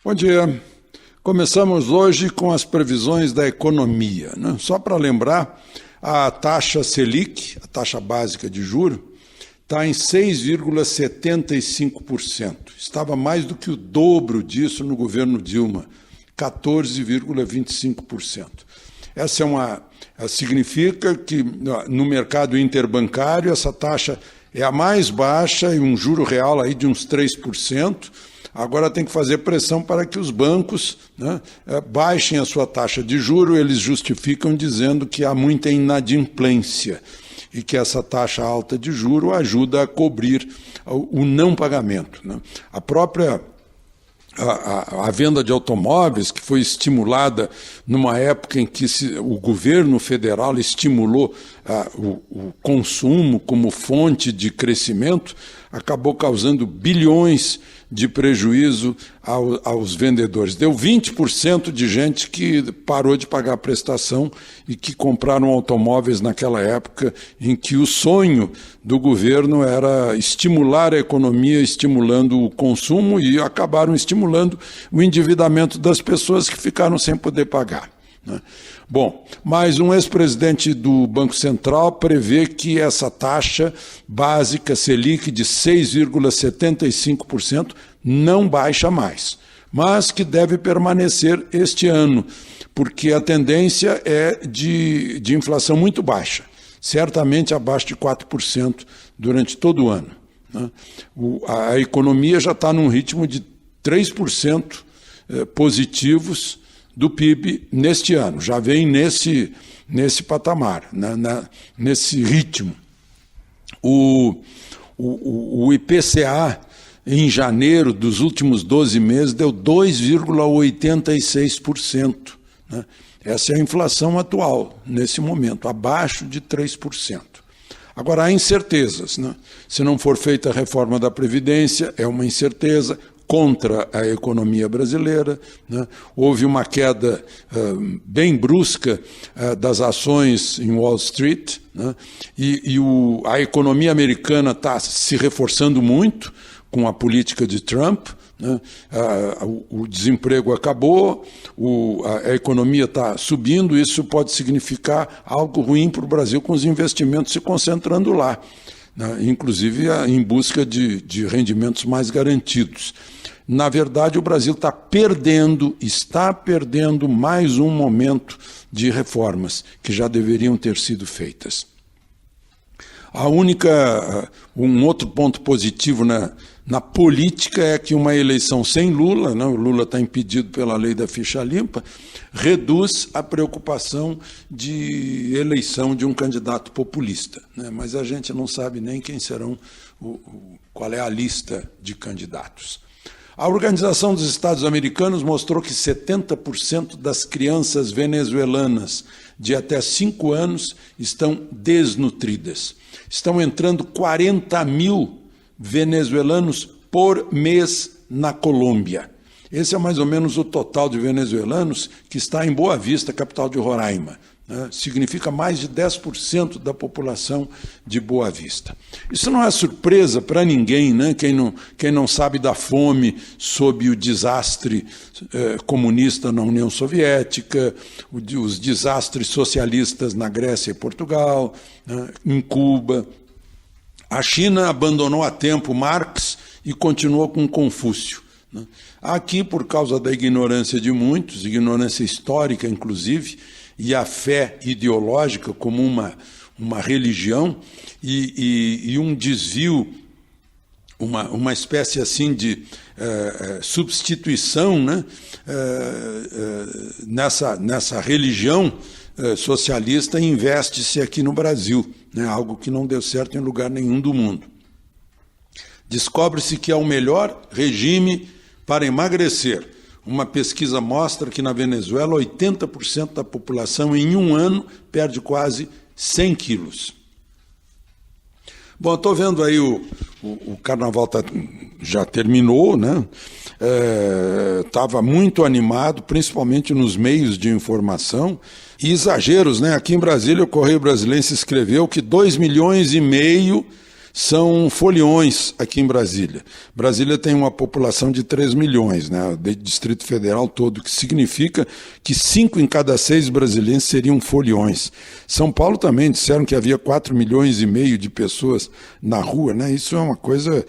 Bom dia. Começamos hoje com as previsões da economia, né? Só para lembrar, a taxa Selic, a taxa básica de juros, está em 6,75%. Estava mais do que o dobro disso no governo Dilma, 14,25%. Essa significa que no mercado interbancário essa taxa é a mais baixa e um juro real aí de uns 3%. Agora tem que fazer pressão para que os bancos, né, baixem a sua taxa de juro. Eles justificam dizendo que há muita inadimplência e que essa taxa alta de juro ajuda a cobrir o não pagamento, né? A própria a venda de automóveis, que foi estimulada numa época em que o governo federal estimulou o consumo como fonte de crescimento, acabou causando bilhões de prejuízo aos vendedores. Deu 20% de gente que parou de pagar a prestação e que compraram automóveis naquela época em que o sonho do governo era estimular a economia, estimulando o consumo, e acabaram estimulando o endividamento das pessoas que ficaram sem poder pagar, né? Bom, mas um ex-presidente do Banco Central prevê que essa taxa básica Selic de 6,75% não baixa mais, mas que deve permanecer este ano, porque a tendência é de inflação muito baixa, certamente abaixo de 4% durante todo o ano, né? A economia já está num ritmo de 3% positivos do PIB neste ano, já vem nesse patamar, né, nesse ritmo. O IPCA em janeiro dos últimos 12 meses deu 2,86%, né? Essa é a inflação atual, nesse momento, abaixo de 3%. Agora, há incertezas, né? Se não for feita a reforma da Previdência, é uma incerteza contra a economia brasileira, né? Houve uma queda bem brusca das ações em Wall Street, né? A economia americana está se reforçando muito com a política de Trump, né? O desemprego acabou, a economia está subindo. Isso pode significar algo ruim para o Brasil, com os investimentos se concentrando lá, né? Inclusive em busca de rendimentos mais garantidos. Na verdade, o Brasil está perdendo mais um momento de reformas que já deveriam ter sido feitas. Um outro ponto positivo na política é que uma eleição sem Lula, né, o Lula está impedido pela lei da ficha limpa, reduz a preocupação de eleição de um candidato populista, né? Mas a gente não sabe nem quem serão, qual é a lista de candidatos. A Organização dos Estados Americanos mostrou que 70% das crianças venezuelanas de até 5 anos estão desnutridas. Estão entrando 40 mil venezuelanos por mês na Colômbia. Esse é mais ou menos o total de venezuelanos que está em Boa Vista, capital de Roraima, né? Significa mais de 10% da população de Boa Vista. Isso não é surpresa para ninguém, né? Quem não sabe da fome sob o desastre comunista na União Soviética, os desastres socialistas na Grécia e Portugal, né? Em Cuba. A China abandonou há tempo Marx e continuou com Confúcio, né? Aqui, por causa da ignorância de muitos, ignorância histórica inclusive, e a fé ideológica como uma religião, e um desvio, uma espécie assim de substituição, né? Nessa religião socialista, investe-se aqui no Brasil, né? Algo que não deu certo em lugar nenhum do mundo. Descobre-se que é o melhor regime para emagrecer. Uma pesquisa mostra que na Venezuela 80% da população em um ano perde quase 100 quilos. Bom, estou vendo aí o carnaval já terminou, né? Estava muito animado, principalmente nos meios de informação, e exageros, né? Aqui em Brasília, o Correio Brasiliense escreveu que 2,5 milhões são foliões aqui em Brasília. Brasília tem uma população de 3 milhões, né, o Distrito Federal todo, que significa que 5 em cada 6 brasileiros seriam foliões. São Paulo também disseram que havia 4,5 milhões de pessoas na rua, né? Isso é uma coisa,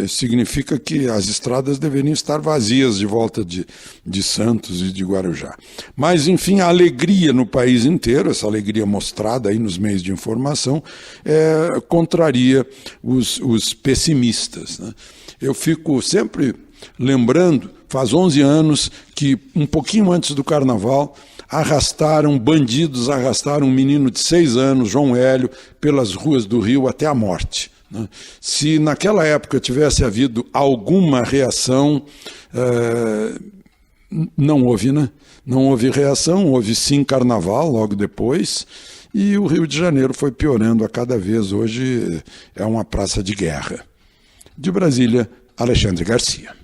significa que as estradas deveriam estar vazias de volta de Santos e de Guarujá. Mas, enfim, a alegria no país inteiro, essa alegria mostrada aí nos meios de informação, contraria os pessimistas, né? Eu fico sempre lembrando, faz 11 anos que, um pouquinho antes do Carnaval, bandidos arrastaram um menino de 6 anos, João Hélio, pelas ruas do Rio até a morte, né? Se naquela época tivesse havido alguma reação, não houve, né? Não houve reação, houve sim Carnaval logo depois, e o Rio de Janeiro foi piorando a cada vez. Hoje é uma praça de guerra. De Brasília, Alexandre Garcia.